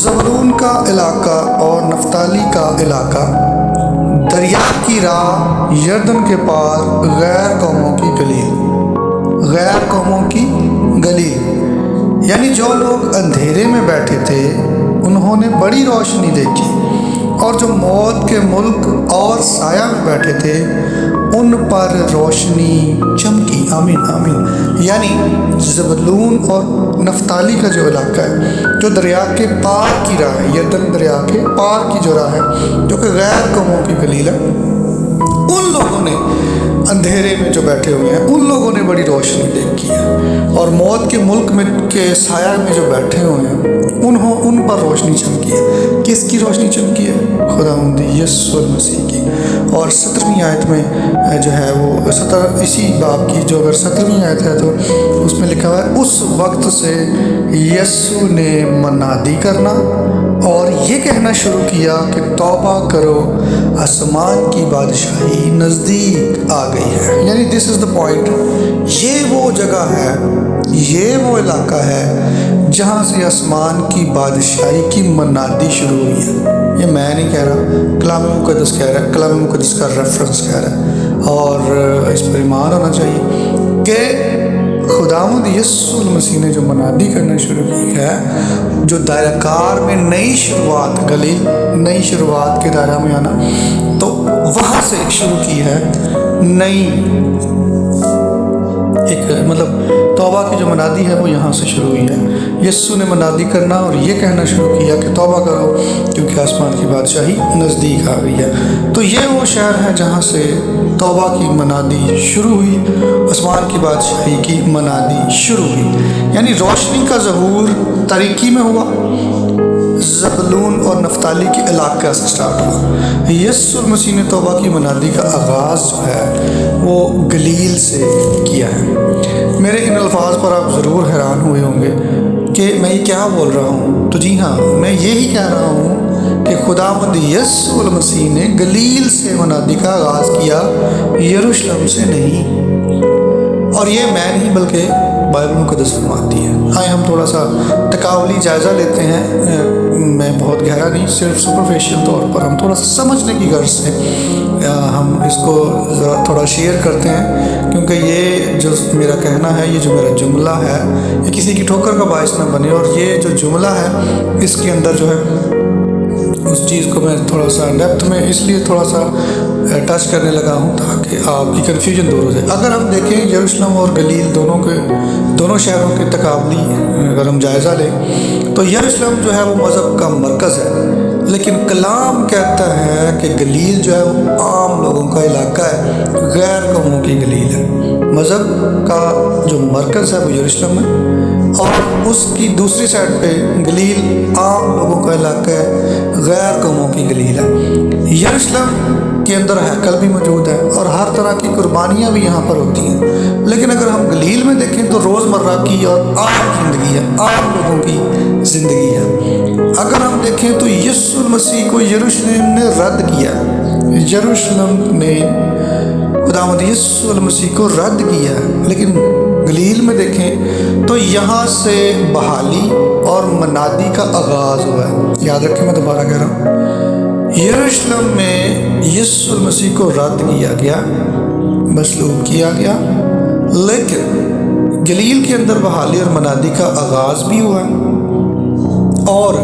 زبلون کا علاقہ اور نفتالی کا علاقہ، دریا کی راہ، یردن کے پار، غیر قوموں کی گلیل۔ غیر قوموں کی گلیل یعنی جو لوگ اندھیرے میں بیٹھے تھے انہوں نے بڑی روشنی دیکھی، اور جو موت کے ملک اور سایہ میں بیٹھے تھے ان پر روشنی چمکی۔ آمین آمین۔ یعنی زبلون اور نفتالی کا جو علاقہ ہے، جو دریا کے پار کی راہ ہے، یردن دریا کے پار کی جو راہ ہے، جو کہ غیر قوموں کی گلیل ہے، ان لوگوں نے اندھیرے میں جو بیٹھے ہوئے ہیں ان لوگوں نے بڑی روشنی دیکھی ہے، اور موت کے ملک میں کے سایہ میں جو بیٹھے ہوئے ہیں ان پر روشنی چمکی ہے۔ کس کی روشنی چمکی ہے؟ خداوند یسوع المسیح کی۔ اور 17ویں آیت میں جو ہے وہ اسی باب کی جو اگر 17ویں آیت ہے تو اس میں لکھا ہوا ہے، اس وقت سے یسوع نے منادی کرنا اور یہ کہنا شروع کیا کہ توبہ کرو، آسمان کی بادشاہی نزدیک آ گئی ہے۔ یعنی دس از دا پوائنٹ، یہ وہ جگہ ہے، یہ وہ علاقہ ہے جہاں سے آسمان کی بادشاہی کی منادی شروع ہوئی ہے۔ یہ میں نہیں کہہ رہا، کلام مقدس کہہ رہا ہے، کلام مقدس کا ریفرنس کہہ رہا ہے، اور اس پر ایمان ہونا چاہیے کہ خداوند یسوع المسیح نے جو منادی کرنا شروع کی ہے، جو دائرہ کار میں نئی شروعات، گلیل نئی شروعات کے دائرہ میں آنا، تو وہاں سے شروع کی ہے نئی ایک مطلب توبہ کی جو منادی ہے وہ یہاں سے شروع ہوئی ہے۔ یسوع نے منادی کرنا اور یہ کہنا شروع کیا کہ توبہ کرو کیونکہ آسمان کی بادشاہی نزدیک آ گئی ہے۔ تو یہ وہ شہر ہے جہاں سے توبہ کی منادی شروع ہوئی، آسمان کی بادشاہی کی منادی شروع ہوئی، یعنی روشنی کا ظہور تاریکی میں ہوا، زبلون اور نفتالی کے علاقہ سے سٹارٹ ہوا۔ یسوع المسیح نے توبہ کی منادی کا آغاز جو ہے وہ گلیل سے کیا ہے۔ میرے ان الفاظ پر آپ ضرور حیران ہوئے ہوں گے کہ میں یہ کیا بول رہا ہوں، تو جی ہاں، میں یہی کہہ رہا ہوں کہ خداوند یسوع المسیح نے گلیل سے منادی کا آغاز کیا، یروشلم سے نہیں۔ اور یہ میں نہیں بلکہ بائبل مقدس فرماتی ہے۔ آئے ہم تھوڑا سا تقابلی جائزہ لیتے ہیں، میں بہت گہرا نہیں، صرف سپرفیشل طور پر ہم تھوڑا سا سمجھنے کی غرض سے ہم اس کو ذرا تھوڑا شیئر کرتے ہیں، کیونکہ یہ جو میرا کہنا ہے، یہ جو میرا جملہ ہے، یہ کسی کی ٹھوکر کا باعث نہ بنے، اور یہ جو جملہ ہے اس کے اندر جو ہے اس چیز کو میں تھوڑا سا ڈیپتھ میں اس لیے تھوڑا سا ٹچ کرنے لگا ہوں تاکہ آپ کی کنفیوژن دور ہو جائے۔ اگر ہم دیکھیں یروشلم اور گلیل دونوں شہروں کے تقابلی اگر ہم جائزہ لیں تو یروشلم جو ہے وہ مذہب کا مرکز ہے، لیکن کلام کہتا ہے کہ گلیل جو ہے وہ عام لوگوں کا علاقہ ہے، غیر قوموں کی گلیل ہے۔ مذہب کا جو مرکز ہے وہ یروشلم ہے، اور اس کی دوسری سائڈ پہ گلیل عام لوگوں کا علاقہ ہے، غیر قوموں کی گلیل ہے۔ یروشلم کے اندر ہیکل بھی موجود ہے اور ہر طرح کی قربانیاں بھی یہاں پر ہوتی ہیں، لیکن اگر ہم گلیل میں دیکھیں تو روزمرہ کی اور عام زندگی ہے، عام لوگوں کی زندگی ہے۔ اگر ہم دیکھیں تو یسوع المسیح کو یروشلم نے رد کیا، یروشلم نے خداوند یسوع المسیح کو رد کیا، لیکن گلیل میں دیکھیں تو یہاں سے بحالی اور منادی کا آغاز ہوا ہے۔ یاد رکھیں، میں دوبارہ کہہ رہا ہوں، یروشلم میں یسوع المسیح کو رد کیا گیا، مصلوب کیا گیا، لیکن گلیل کے اندر بحالی اور منادی کا آغاز بھی ہوا ہے، اور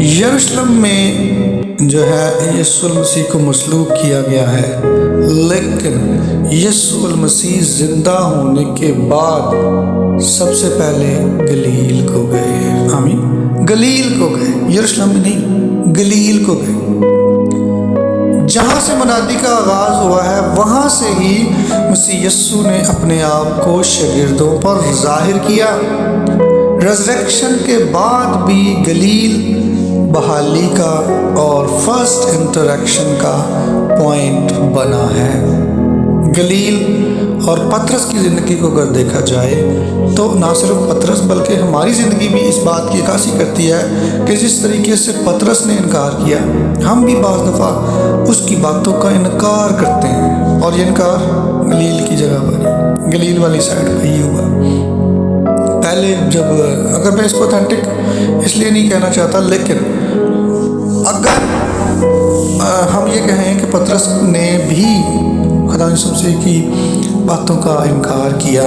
یروشلم میں جو ہے یسوع المسیح کو مصلوب کیا گیا ہے، لیکن یسوع المسیح زندہ ہونے کے بعد سب سے پہلے گلیل کو گئے۔ آمین، گلیل کو گئے، یروشلم میں نہیں، گلیل کو گئے۔ جہاں سے منادی کا آغاز ہوا ہے وہاں سے ہی مسیح یسوع نے اپنے آپ کو شاگردوں پر ظاہر کیا۔ ریزریکشن کے بعد بھی گلیل بحالی کا اور فرسٹ انٹریکشن کا پوائنٹ بنا ہے۔ گلیل اور پطرس کی زندگی کو اگر دیکھا جائے تو نہ صرف پطرس بلکہ ہماری زندگی بھی اس بات کی عکاسی کرتی ہے کہ جس طریقے سے پطرس نے انکار کیا، ہم بھی بعض دفعہ اس کی باتوں کا انکار کرتے ہیں، اور یہ انکار گلیل کی جگہ پر، گلیل والی سائڈ پہ ہی ہوا۔ پہلے جب اگر میں اس کو اتھینٹک اس لیے نہیں کہنا چاہتا، لیکن اگر ہم یہ کہیں کہ پطرس نے بھی خدا یسوع مسیح کی باتوں کا انکار کیا،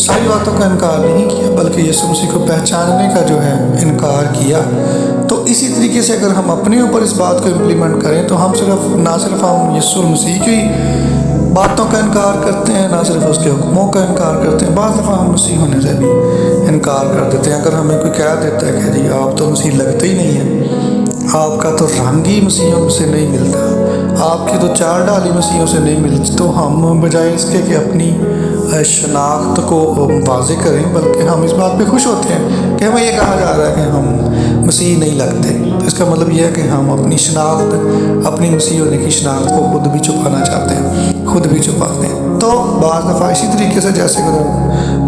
ساری باتوں کا انکار نہیں کیا بلکہ یسوع مسیح کو پہچاننے کا جو ہے انکار کیا، تو اسی طریقے سے اگر ہم اپنے اوپر اس بات کو امپلیمنٹ کریں تو ہم نہ صرف ہم یسوع مسیح کی باتوں کا انکار کرتے ہیں، نہ صرف اس کے حکموں کا انکار کرتے ہیں، بعض دفعہ ہم مسیح ہونے سے بھی انکار کر دیتے ہیں۔ اگر ہمیں کوئی کہہ دیتا ہے کہ جی آپ تو مسیح لگتے ہی نہیں ہیں، آپ کا تو رنگ ہی مسیحوں سے نہیں ملتا، آپ کی تو چال ڈال ہی مسیحوں سے نہیں ملتی، تو ہم بجائے اس کے کہ اپنی شناخت کو واضح کریں، بلکہ ہم اس بات پہ خوش ہوتے ہیں کہ ہمیں یہ کہا جا رہا ہے کہ ہم مسیح نہیں لگتے، تو اس کا مطلب یہ ہے کہ ہم اپنی شناخت، اپنی مسیح ہونے کی شناخت کو خود بھی چھپانا چاہتے ہیں، خود بھی چھپاتے ہیں۔ تو بعض دفعہ اسی طریقے سے جیسے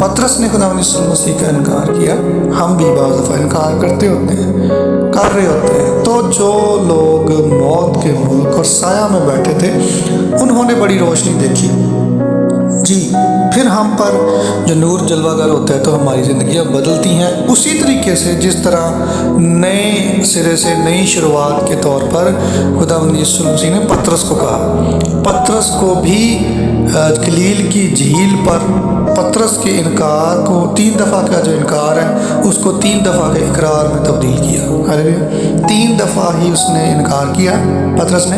پطرس نے خدا یسوع مسیح کا انکار کیا، ہم بھی بعض دفعہ انکار کرتے ہوتے ہیں، کر رہے ہوتے ہیں۔ تو جو لوگ موت کے ملک اور سایہ میں بیٹھے تھے انہوں نے بڑی روشنی دیکھی جی، پھر ہم پر جو نور جلوہ گر ہوتا ہے تو ہماری زندگیاں بدلتی ہیں اسی طریقے سے جس طرح نئے سرے سے نئی شروعات کے طور پر خدا یسوع مسیح نے پطرس کو کہا۔ پطرس کو بھی گلیل کی جھیل پر پطرس کے انکار کو 3 دفعہ کا جو انکار ہے اس کو 3 دفعہ کے اقرار میں تبدیل کیا۔ ہاللیلویا، 3 دفعہ ہی اس نے انکار کیا پطرس نے،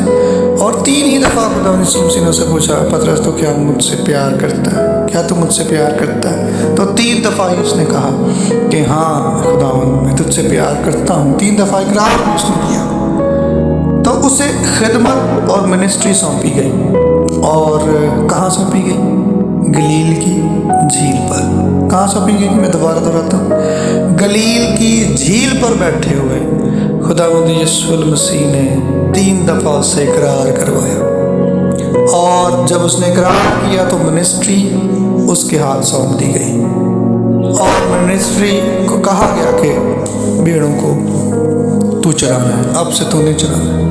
اور 3 ہی دفعہ خدا یسوع مسیح نے اسے پوچھا پطرس تو کیا مجھ سے پیار کرتا ہے، کیا تو مجھ سے پیار کرتا ہے؟ تو 3 دفعہ ہی اس نے کہا کہ ہاں خداوند میں تجھ سے پیار کرتا ہوں، 3 دفعہ اقرار اس نے کیا۔ تو اسے خدمت اور منسٹری سونپی گئی، اور کہاں سونپی گئی؟ گلیل کی جھیل پر۔ کہاں سونپی گئی؟ میں دوبارہ دہراتا ہوں، گلیل کی جھیل پر بیٹھے ہوئے خداوند یسوع مسیح نے 3 دفعہ سے اقرار کروایا، اور جب اس نے اقرار کیا تو منسٹری اس کے ہاتھ سونپ دی گئی، اور منسٹری کو کہا گیا کہ بھیڑوں کو تو چرانا ہے، اب سے تو نہیں چرانا ہے۔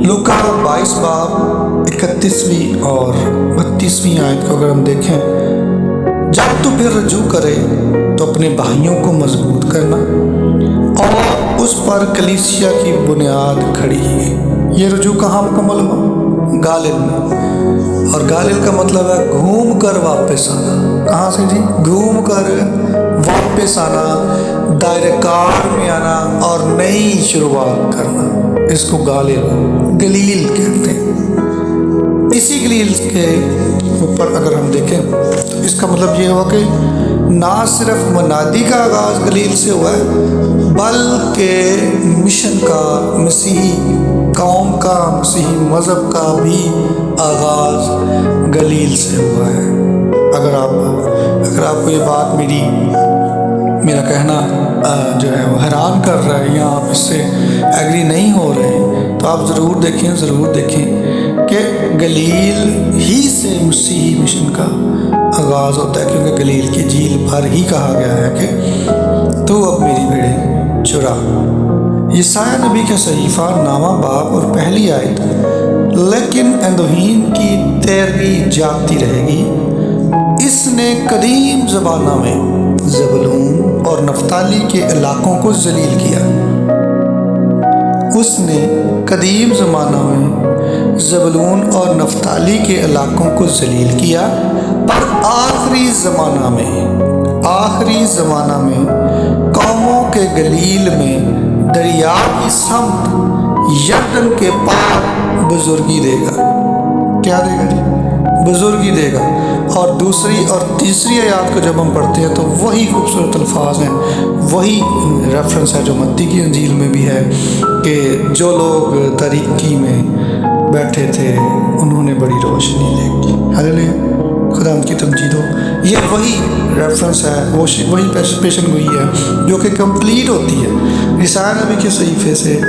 لوکا 22 باب 31ویں اور 32ویں آیت کو اگر ہم دیکھیں، جب تو پھر رجوع کرے تو اپنے بھائیوں کو مضبوط کرنا اور اس پر کلیسیا کی بنیاد کھڑی ہے۔ یہ رجوع کہاں مکمل ہوا؟ گالیل میں، اور گالیل کا مطلب ہے گھوم کر واپس آنا۔ کہاں سے جی؟ گھوم کر واپس آنا، دائرہ کار میں آنا اور نئی شروعات کرنا، اس کو گلیل کہتے ہیں۔ اسی گلیل کے اوپر اگر ہم دیکھیں تو اس کا مطلب یہ ہوا کہ نہ صرف منادی کا آغاز گلیل سے ہوا ہے بلکہ مشن کا، مسیحی قوم کا، مسیحی مذہب کا بھی آغاز گلیل سے ہوا ہے۔ اگر آپ کو یہ بات میرا کہنا جو ہے وہ حیران کر رہا ہے یا آپ اس سے ایگری نہیں ہو رہے تو آپ ضرور دیکھیں کہ گلیل ہی سے مسیحی مشن کا آغاز ہوتا ہے، کیونکہ گلیل کی جھیل پر ہی کہا گیا ہے کہ تو اب میری بھیڑیں چرا۔ یسایہ نبی کے صحیفہ 9واں باب اور پہلی آیت، لیکن اندوہین کی تیروی جاگتی رہے گی، اس نے قدیم زمانہ میں زبلون اور نفتالی کے علاقوں کو ذلیل کیا۔ اس نے قدیم زمانہ میں زبلون اور نفتالی کے علاقوں کو ذلیل کیا، پر آخری زمانہ میں قوموں کے گلیل میں دریا کی سمت یردن کے پار بزرگی دے گا۔ کیا دے گا جی؟ بزرگی دے گا۔ اور دوسری اور تیسری آیات کو جب ہم پڑھتے ہیں تو وہی خوبصورت الفاظ ہیں، وہی ریفرنس ہے جو متی کی انجیل میں بھی ہے کہ جو لوگ تاریکی میں بیٹھے تھے انہوں نے بڑی روشنی دیکھی۔ ہاللیلویا، خدا ان کی تمجید ہو۔ یہ وہی ریفرنس ہے، وہی پیشن گوئی ہے جو کہ کمپلیٹ ہوتی ہے یسایہ نبی کے صحیفے سے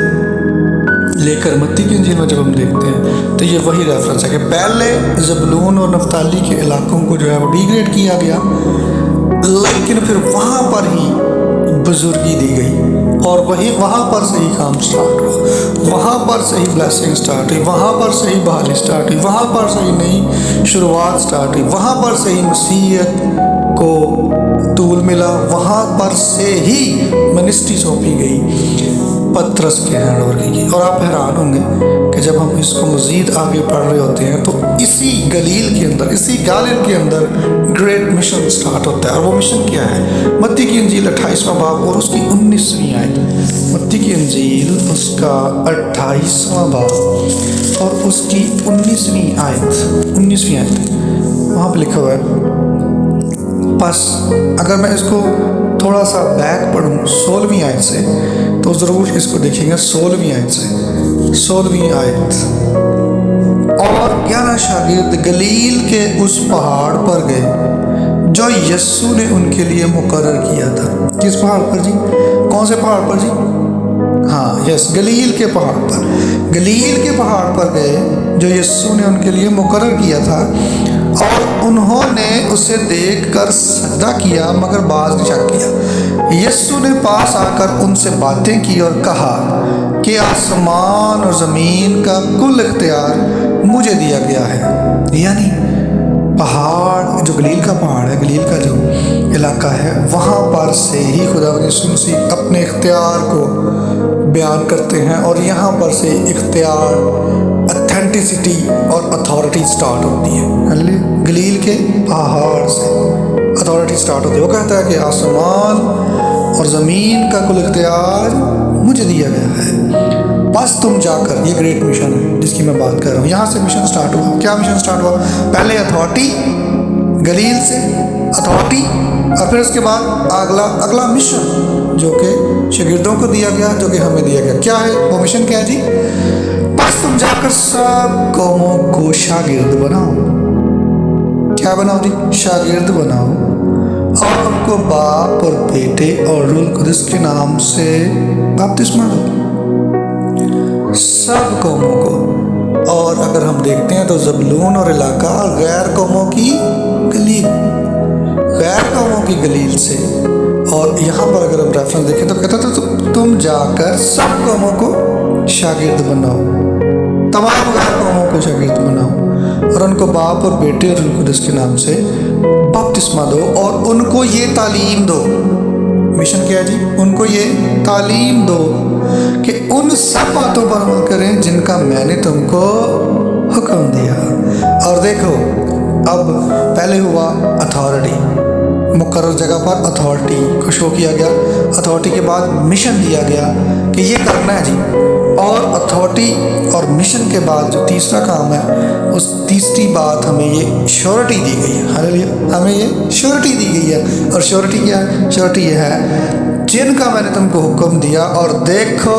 لے کر متی کی انجیل میں جب ہم دیکھتے ہیں تو یہ وہی ریفرنس ہے کہ پہلے زبلون اور نفتالی کے علاقوں کو جو ہے وہ ڈیگریڈ کیا گیا، لیکن پھر وہاں پر ہی بزرگی دی گئی، اور وہاں پر سے ہی کام سٹارٹ ہوا، وہاں پر سے ہی بلیسنگ سٹارٹ ہوئی، وہاں پر سے ہی بحالی سٹارٹ ہوئی، وہاں پر سے ہی نئی شروعات سٹارٹ ہوئی، وہاں پر سے ہی مسیحیت کو طول ملا، وہاں پر سے ہی منسٹری سونپی گئی پطرس کے ہینڈ اوور کی. اور آپ حیران ہوں گے کہ جب ہم اس کو مزید آگے پڑھ رہے ہوتے ہیں تو اسی گلیل کے اندر، اسی گالل کے اندر گریٹ مشن سٹارٹ ہوتا ہے. اور وہ مشن کیا ہے؟ متی کی انجیل 28واں باب اور اس کی 19ویں آیت. متی کی انجیل اس کا 28واں باب اور اس کی 19ویں آیت وہاں پہ لکھا ہوا ہے. بس اگر میں اس کو تھوڑا سا بیک پڑھوں 16ویں آیت سے تو ضرور اس کو دیکھیں گے. 16ویں آیت سے 16ویں آیت. اور 11 شاگرد گلیل کے اس پہاڑ پر گئے جو یسوع نے ان کے لیے مقرر کیا تھا. کس پہاڑ پر جی؟ کون سے پہاڑ پر جی؟ ہاں یس، گلیل کے پہاڑ پر. گلیل کے پہاڑ پر گئے جو یسوع نے ان کے لیے مقرر کیا تھا، اور انہوں نے اسے دیکھ کر سجدہ کیا مگر بعض نے شک کیا. یسوع نے پاس آ کر ان سے باتیں کی اور کہا کہ آسمان اور زمین کا کل اختیار مجھے دیا گیا ہے. یعنی پہاڑ جو گلیل کا پہاڑ ہے، گلیل کا جو علاقہ ہے، وہاں پر سے ہی خدا یسوع مسیح اپنے اختیار کو بیان کرتے ہیں. اور یہاں پر سے اختیار، اتھینٹسٹی اور اتھارٹی سٹارٹ ہوتی ہے. گلیل کے پہاڑ سے اتھارٹی سٹارٹ ہوتی ہے. وہ کہتا ہے کہ آسمان اور زمین کا کل اختیار مجھے دیا گیا ہے. بس تم جا کر، یہ گریٹ مشن ہے جس کی میں بات کر رہا ہوں. یہاں سے مشن سٹارٹ ہوا. کیا مشن سٹارٹ ہوا؟ پہلے اتھارٹی، گلیل سے اتھارٹی، اور پھر اس کے بعد اگلا مشن جو کہ شاگردوں کو دیا گیا، جو کہ ہمیں دیا گیا. کیا ہے وہ مشن؟ کیا ہے جی؟ بس تم جا کر سب قوموں کو شاگرد بناؤ. کیا بناؤ جی؟ شاگرد بناؤ، اور ان کو باپ اور بیٹے اور روح القدس کے نام سے بپتسمہ دو سب قوموں کو. اور اگر ہم دیکھتے ہیں تو زبلون اور علاقہ غیر قوموں کی گلیل سے. اور یہاں پر اگر ہم ریفرنس دیکھیں تو کہتا تھا تم جا کر سب قوموں کو شاگرد بناؤ، تمام غیر قوموں کو شاگرد بناؤ، اور ان کو باپ اور بیٹے اور روح القدس کے نام سے بپتسمہ دو، اور ان کو یہ تعلیم دو. مشن کیا ہے جی؟ ان کو یہ تعلیم دو کہ ان سب باتوں پر عمل کریں جن کا میں نے تم کو حکم دیا. اور دیکھو، اب پہلے ہوا اتھارٹی، مقرر جگہ پر اتھارٹی کو شو کیا گیا. اتھارٹی کے بعد مشن دیا گیا کہ یہ کرنا ہے جی. اور اتھارٹی اور مشن کے بعد جو تیسرا کام ہے، اس تیسری بات ہمیں یہ شیورٹی دی گئی ہے. ہالیلویا، ہمیں یہ شیورٹی دی گئی ہے. اور شیورٹی کیا ہے؟ شیورٹی یہ ہے جن کا میں نے تم کو حکم دیا. اور دیکھو،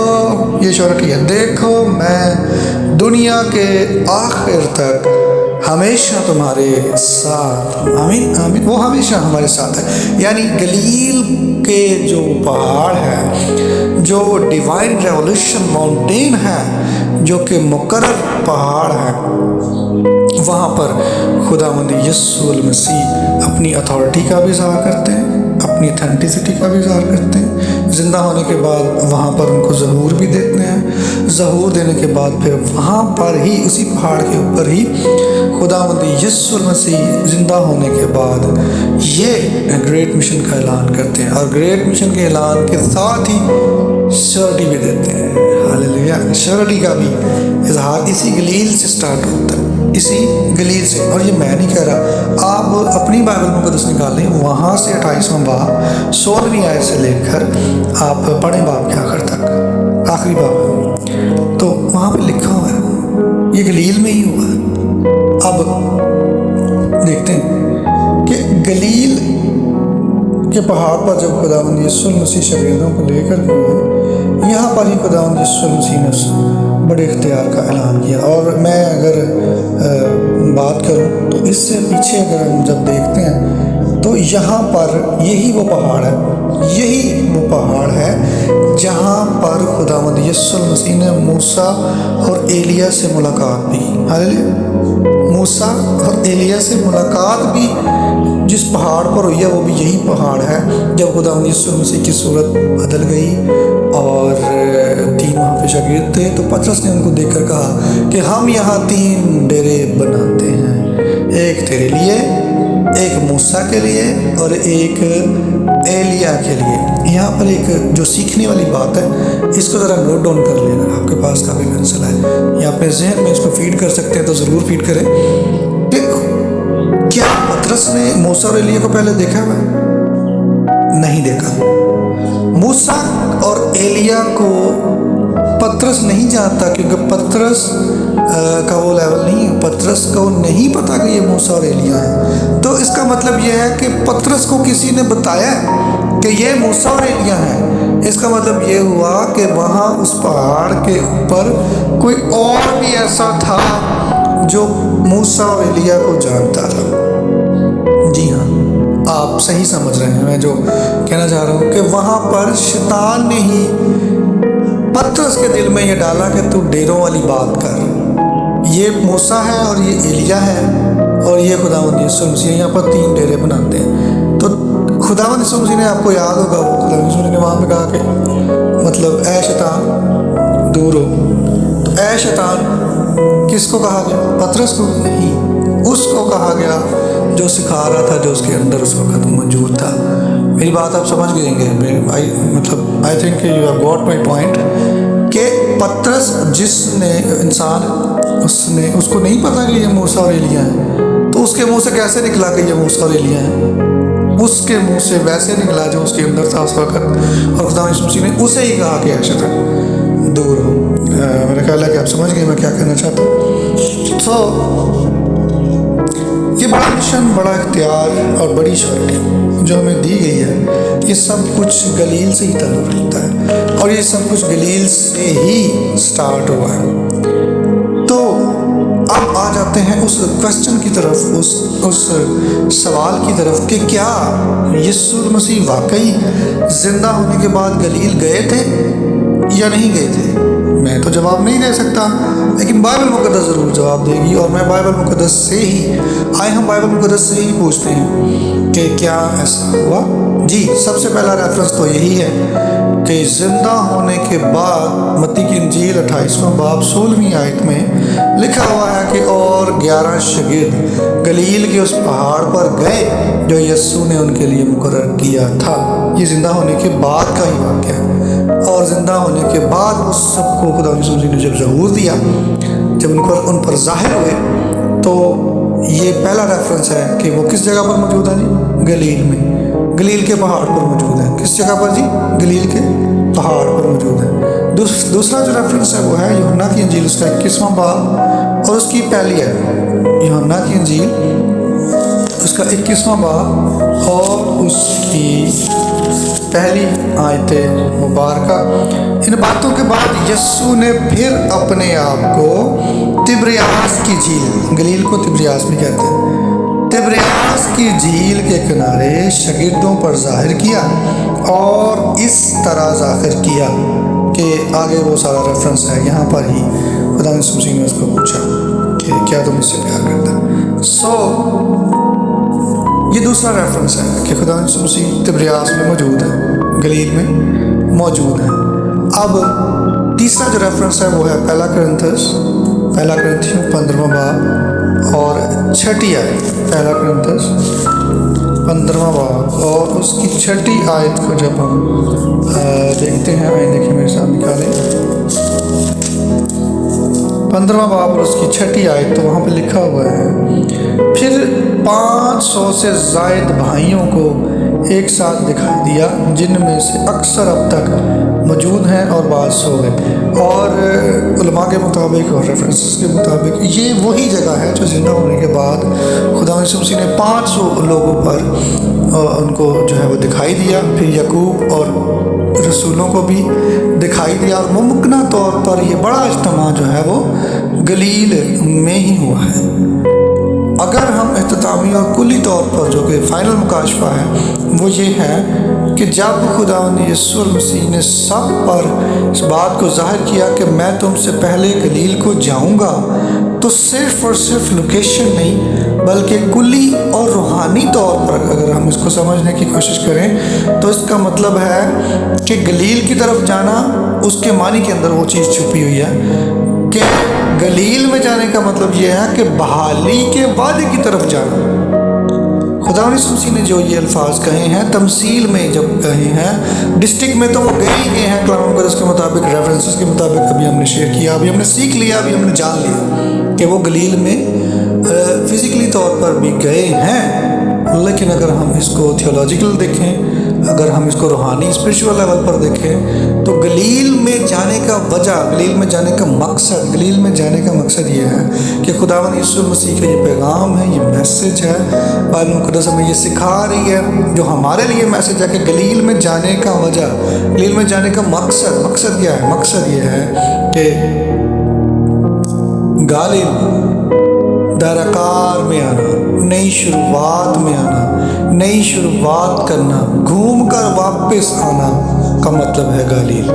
یہ شیورٹی ہے، دیکھو میں دنیا کے آخر تک ہمیشہ تمہارے ساتھ. آمین آمین. وہ ہمیشہ ہمارے ساتھ ہے. یعنی گلیل کے جو پہاڑ ہے، جو ڈیوائن ریولیوشن ماؤنٹین ہے، جو کہ مقرر پہاڑ ہے، وہاں پر خداوند یسوع المسیح اپنی اتھارٹی کا بھی اظہار کرتے ہیں، اپنی اتھینٹسٹی کا بھی اظہار کرتے ہیں. زندہ ہونے کے بعد وہاں پر ان کو ظہور بھی دیتے ہیں. ظہور دینے کے بعد پھر وہاں پر ہی، اسی پہاڑ کے اوپر ہی خداوند یسوع المسیح زندہ ہونے کے بعد یہ گریٹ مشن کا اعلان کرتے ہیں. اور گریٹ مشن کے اعلان کے ساتھ ہی شیورٹی بھی دیتے ہیں. ہاللیلویا. شیورٹی کا بھی اظہار اسی گلیل سے سٹارٹ ہوتا ہے، اسی گلیل سے. اور یہ میں نہیں کہہ رہا، آپ اپنی بائبل مقدس نکالیں، وہاں سے 28واں باب 16ویں آیت سے لے کر آپ پڑھیں باب کے آخر تک، آخری باب، تو وہاں پہ لکھا ہوا ہے یہ گلیل میں ہی ہوا ہے. اب دیکھتے ہیں کہ گلیل کے پہاڑ پر جب خداوند یسوع المسیح شاگردوں کو لے کر گئے، یہاں پر ہی خداوند یسوع المسیح نے بڑے اختیار کا اعلان کیا. اور میں اگر بات کروں تو اس سے پیچھے اگر ہم جب دیکھتے ہیں تو یہاں پر یہی وہ پہاڑ ہے جہاں پر خداوند یسوع المسیح نے موسیٰ اور ایلیاہ سے ملاقات بھی. ہاللیلویا. موسیٰ اور ایلیاہ سے ملاقات بھی جس پہاڑ پر ہوئی ہے، وہ بھی یہی پہاڑ ہے جب خداوند یسوع مسیح کی صورت بدل گئی اور 3 وہاں پہ شاگرد تھے. تو پطرس نے ان کو دیکھ کر کہا کہ ہم یہاں 3 ڈیرے بناتے ہیں، ایک تیرے لیے، ایک موسیٰ کے لیے اور ایک ایلیا کے لیے۔ یہاں پر ایک جو سیکھنے والی بات ہے، اس کو ذرا نوٹ ڈاؤن کر لیں۔ اگر آپ کے پاس کافی پینسل ہے یا اپنے ذہن میں اس کو فیڈ کر سکتے ہیں تو ضرور فیڈ کریں کہ کیا پطرس نے موسیٰ اور ایلیا کو پہلے دیکھا ہوا ہے؟ نہیں دیکھا۔ موسیٰ اور ایلیا کو پطرس نہیں جانتا، کیونکہ پطرس کا وہ لیول نہیں ہے۔ پطرس کو نہیں پتا کہ یہ موسیٰ اور ایلیا ہیں۔ تو اس کا مطلب یہ ہے کہ پطرس کو کسی نے بتایا کہ یہ موسیٰ اور ایلیا ہیں۔ اس کا مطلب یہ ہوا کہ وہاں اس پہاڑ کے اوپر کوئی اور بھی ایسا تھا جو موسیٰ اور ایلیا کو جانتا تھا۔ جی ہاں، آپ صحیح سمجھ رہے ہیں میں جو کہنا چاہ رہا ہوں، کہ وہاں پر شیطان نے ہی پطرس کے دل میں یہ ڈالا کہ تو ڈیروں والی بات کر، یہ موسیٰ ہے اور یہ ایلیا ہے اور یہ خداوند یسوع مسیح، یہاں پر 3 ڈیرے بناتے ہیں۔ تو خداوند یسوع مسیح نے، آپ کو یاد ہوگا، وہ خداوند یسوع مسیح نے وہاں پہ کہا کہ مطلب اے شیطان دور ہو۔ تو اے شیطان کس کو کہا گیا؟ پطرس کو نہیں، اس کو کہا گیا جو سکھا رہا تھا، جو اس کے اندر اس وقت موجود تھا۔ میری بات آپ سمجھ گئیں گے، مطلب I think you have got my point, کہ پطرس جس نے انسان اس کو نہیں پتا کہ یہ موسیٰ اور ایلیا ہیں، تو اس کے منہ سے کیسے نکلا کہ یہ موسیٰ اور ایلیا ہیں؟ اس کے منہ سے ویسے نکلا جو اس کے اندر تھا اس وقت، اور خدا یسوع مسیح نے اسے ہی کہا کہ اے شیطان دور ہو۔ میرا خیال ہے کہ آپ سمجھ گئے میں کیا کہنا چاہتا ہوں۔ تو یہ بڑا مشن، بڑا اختیار اور بڑی شورٹی جو ہمیں دی گئی ہے، یہ سب کچھ گلیل سے ہی تعلق رکھتا ہے، اور یہ سب کچھ گلیل سے ہی سٹارٹ ہوا ہے۔ تو اب آ جاتے ہیں اس کوسچن کی طرف، اس سوال کی طرف کہ کیا یسوع مسیح واقعی زندہ ہونے کے بعد گلیل گئے تھے یا نہیں گئے تھے؟ میں تو جواب نہیں دے سکتا، لیکن بائبل مقدس ضرور جواب دے گی، اور میں بائبل مقدس سے ہی ہم بائبل مقدس سے ہی پوچھتے ہیں کہ کیا ایسا ہوا۔ جی، سب سے پہلا ریفرنس تو یہی ہے کہ زندہ ہونے کے بعد متی کی انجیل 28واں باب 16ویں آیت میں لکھا ہوا ہے کہ اور 11 شاگرد گلیل کے اس پہاڑ پر گئے جو یسوع نے ان کے لیے مقرر کیا تھا۔ یہ زندہ ہونے کے بعد کا ہی واقعہ ہے، اور زندہ ہونے کے بعد اس سب کو خدا یسوع مسیح نے جب ظہور دیا، جب ان پر ظاہر ہوئے، تو یہ پہلا ریفرنس ہے کہ وہ کس جگہ پر موجود ہے؟ جی گلیل میں، گلیل کے پہاڑ پر موجود ہے۔ کس جگہ پر؟ جی گلیل کے پہاڑ پر موجود ہے۔ دوسرا جو ریفرنس ہے وہ ہے یوحنا کی انجیل، اس کا 21واں باب اور اس کی پہلی ہے، یوحنا کی انجیل اس کا 21واں باب اور اس کی پہلی آیت مبارکہ۔ ان باتوں کے بعد یسوع نے پھر اپنے آپ کو تبریاس کی جھیل، گلیل کو تبریاس بھی کہتے ہیں، تبریاس کی جھیل کے کنارے شاگردوں پر ظاہر کیا، اور اس طرح ظاہر کیا کہ آگے وہ سارا ریفرنس ہے۔ یہاں پر ہی خدا یسوع مسیح نے اس کو پوچھا کہ کیا تم اس سے پیار کرتا ہے؟ یہ دوسرا ریفرنس ہے کہ خدا یسوع مسیح تبریاس میں موجود ہے، گلیل میں موجود ہے۔ اب تیسرا جو ریفرنس ہے وہ ہے پہلا کرنتھیوں 15واں باب اور 6 آیت، پہلا کرنتھیوں 15واں باب اور اس کی 6 آیت کو جب ہم دیکھتے ہیں، آئیں دیکھیں میرے ساتھ نکالیں 15واں باب اور اس کی 6 آیت، تو وہاں پہ لکھا ہوا ہے پھر 500 سے زائد بھائیوں کو ایک ساتھ دکھائی دیا، جن میں سے اکثر اب تک موجود ہیں اور بعض سو گئے۔ اور علماء کے مطابق اور ریفرنسز کے مطابق یہ وہی جگہ ہے جو زندہ ہونے کے بعد خدا یسوع مسیح نے 500 لوگوں پر ان کو جو ہے وہ دکھائی دیا، پھر یعقوب اور رسولوں کو بھی دکھائی دیا، اور ممکنہ طور پر یہ بڑا اجتماع جو ہے وہ گلیل میں ہی ہوا ہے۔ اگر ہم اختتامی اور کلی طور پر جو کہ فائنل مکاشفہ ہے وہ یہ ہے کہ جب خداوند یسوع مسیح نے سب پر اس بات کو ظاہر کیا کہ میں تم سے پہلے گلیل کو جاؤں گا، تو صرف اور صرف لوکیشن نہیں بلکہ کلی اور روحانی طور پر اگر ہم اس کو سمجھنے کی کوشش کریں تو اس کا مطلب ہے کہ گلیل کی طرف جانا، اس کے معنی کے اندر وہ چیز چھپی ہوئی ہے کہ گلیل میں جانے کا مطلب یہ ہے کہ بحالی کے وعدے کی طرف جانا، خدا یسوع مسیح نے جو یہ الفاظ کہے ہیں تمثیل میں جب کہے ہیں، ڈسٹرکٹ میں تو وہ گئے ہی گئے ہیں کلام مقدس کے مطابق، ریفرنسز کے مطابق ابھی ہم نے شیئر کیا، ابھی ہم نے سیکھ لیا، ابھی ہم نے جان لیا کہ وہ گلیل میں فزیکلی طور پر بھی گئے ہیں۔ لیکن اگر ہم اس کو تھیولوجیکل دیکھیں، اگر ہم اس کو روحانی اسپریچول لیول پر دیکھیں، تو گلیل میں جانے کا وجہ، گلیل میں جانے کا مقصد، گلیل میں جانے کا مقصد یہ ہے کہ خداوند یسوع مسیح کا یہ پیغام ہے، یہ میسج ہے، بائبل مقدس ہمیں یہ سکھا رہی ہے، جو ہمارے لیے میسج ہے کہ گلیل میں جانے کا وجہ، گلیل میں جانے کا مقصد کیا ہے؟ مقصد یہ ہے کہ گالیل دائرہ کار میں آنا، نئی شروعات میں آنا، نئی شروعات کرنا، گھوم کر واپس آنا کا مطلب ہے گالیل۔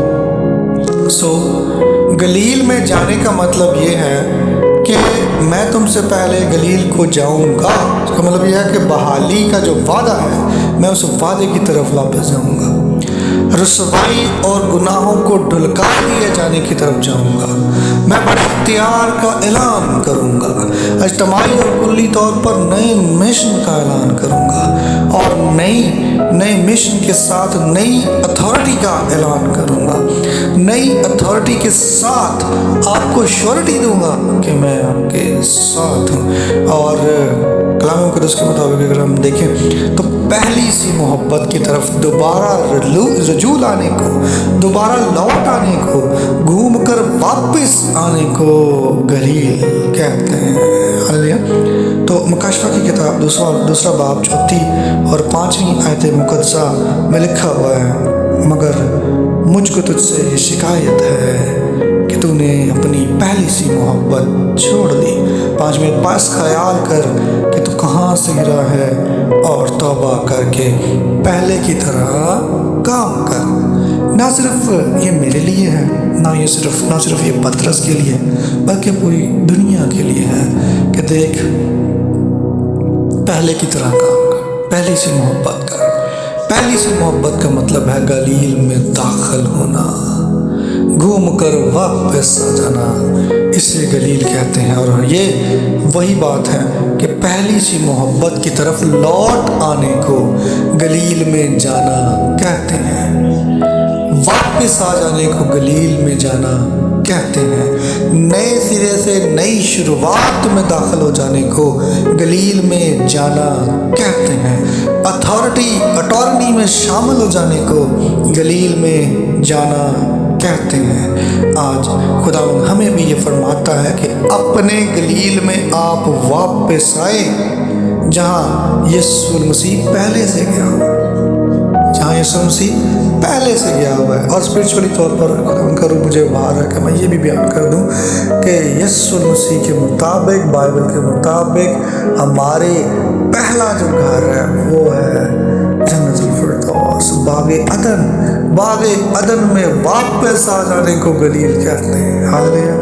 گلیل میں جانے کا مطلب یہ ہے کہ میں تم سے پہلے گلیل کو جاؤں گا، اس کا مطلب یہ ہے کہ بحالی کا جو وعدہ ہے میں اس وعدے کی طرف واپس جاؤں گا، رسوائی اور گناہوں کو ڈھلکا دیے جانے کی طرف جاؤں گا، میں بڑے اختیار کا اعلان کروں گا، اجتماعی اور کلی طور پر نئے مشن کا اعلان کروں گا، اور نئے مشن کے ساتھ نئی اتھارٹی کا اعلان کروں گا، نئی اتھارٹی کے ساتھ آپ کو شورٹی دوں گا کہ میں آپ کے ساتھ ہوں۔ اور کلام مقدس کے مطابق اگر ہم دیکھیں تو پہلی سی محبت کی طرف دوبارہ رجوع لانے کو، دوبارہ لوٹ آنے کو، گھوم کر واپس آنے کو گلیل کہتے ہیں۔ ہاللیلویا۔ تو مکاشفہ کی کتاب دوسرا باب 4 اور 5 آیت مقدسہ میں لکھا ہوا ہے، مگر مجھ کو تجھ سے یہ شکایت ہے کہ تو نے اپنی پہلی سی محبت چھوڑ دی۔ 5 میں پاس خیال کر کہ تو کہاں سے گرا ہے اور توبہ کر کے پہلے کی طرح کام کر۔ نہ صرف یہ میرے لیے ہے، نہ صرف یہ پترس کے لیے، بلکہ پوری دنیا کے لیے ہے کہ دیکھ پہلے کی طرح کام کر، پہلی سی محبت کر۔ پہلی سی محبت کا مطلب ہے گلیل میں داخل ہونا، گھوم کر واپس آ جانا، اسے گلیل کہتے ہیں۔ اور یہ وہی بات ہے کہ پہلی سی محبت کی طرف لوٹ آنے کو گلیل میں جانا کہتے ہیں، واپس آ جانے کو گلیل میں جانا کہتے ہیں، نئے سرے سے نئی شروعات میں داخل ہو جانے کو گلیل میں جانا کہتے ہیں، اٹارنی میں شامل ہو جانے کو گلیل میں جانا کہتے ہیں۔ آج خداوند ہمیں بھی یہ فرماتا ہے کہ اپنے گلیل میں آپ واپس آئے، جہاں یسوع مسیح پہلے سے گیا ہوا، جہاں یسوع مسیح پہلے سے گیا ہوا ہے۔ اور اسپرچولی طور پر خداوند کا روح مجھے ابھار ہے کہ میں یہ بھی بیان کر دوں کہ یسوع مسیح کے مطابق، بائبل کے مطابق ہمارے پہلا جو گھر ہے وہ ہے جنت الفردوس، باغ عدن میں واپس آ جانے کو گلیل کہتے ہیں۔ ہاللیلویا۔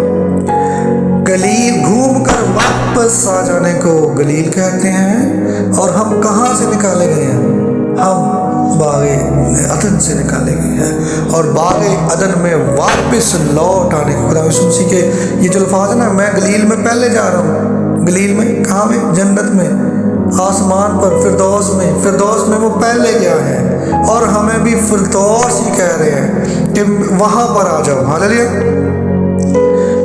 گلیل گھوم کر واپس آ جانے کو گلیل کہتے ہیں۔ اور ہم کہاں سے نکالے گئے ہیں؟ ہم باغ عدن سے نکالے گئے ہیں، اور باغ عدن میں واپس لوٹ آنے کو خدا یسوع مسیح کے یہ جو الفاظ ہے نا، میں گلیل میں پہلے جا رہا ہوں۔ گلیل میں کہاں میں؟ جنت میں، آسمان پر، فردوس میں وہ پہلے گیا ہے، اور ہمیں بھی فردوس ہی کہہ رہے ہیں کہ وہاں پر آ جاؤ۔ ہاللیلویا۔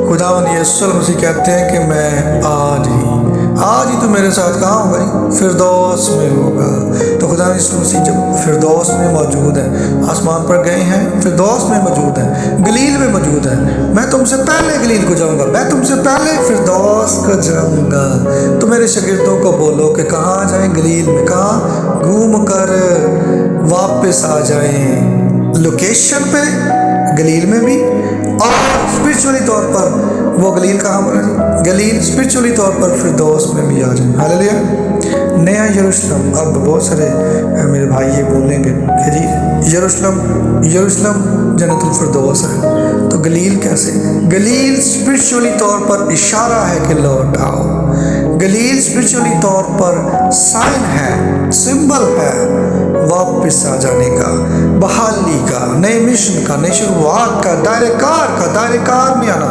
خداوند یسوع مسیح کہتے ہیں کہ میں آج ہی تو میرے ساتھ کہاں ہوگا؟ فردوس میں ہوگا۔ تو خداوند یسوع مسیح جب فردوس میں موجود ہے، آسمان پر گئے ہیں، فردوس میں موجود ہے، گلیل میں موجود ہے، میں تم سے پہلے گلیل کو جاؤں گا، میں تم سے پہلے فردوس کو جاؤں گا۔ تو میرے شاگردوں کو بولو کہ کہاں جائیں؟ گلیل میں۔ کہاں؟ گھوم کر واپس آ جائیں، لوکیشن پہ گلیل میں بھی، اور اسپرچولی طور پر وہ گلیل کہاں پر ہے؟ گلیل اسپرچولی طور پر فردوس میں بھی آ جائیں۔ ہاللیلویا۔ نیا یروشلم، اب بہت سارے میرے بھائی یہ بولیں گے کہ جی یروشلم جنت الفردوس ہے، تو گلیل کیسے؟ گلیل اسپرچولی طور پر اشارہ ہے کہ لوٹ آؤ، گلیل اسپرچولی طور پر سائن ہے، سمبل ہے واپس آ جانے کا، بحالی کا، نئے مشن کا، نئے شروعات کا، دائرہ کار میں آنا۔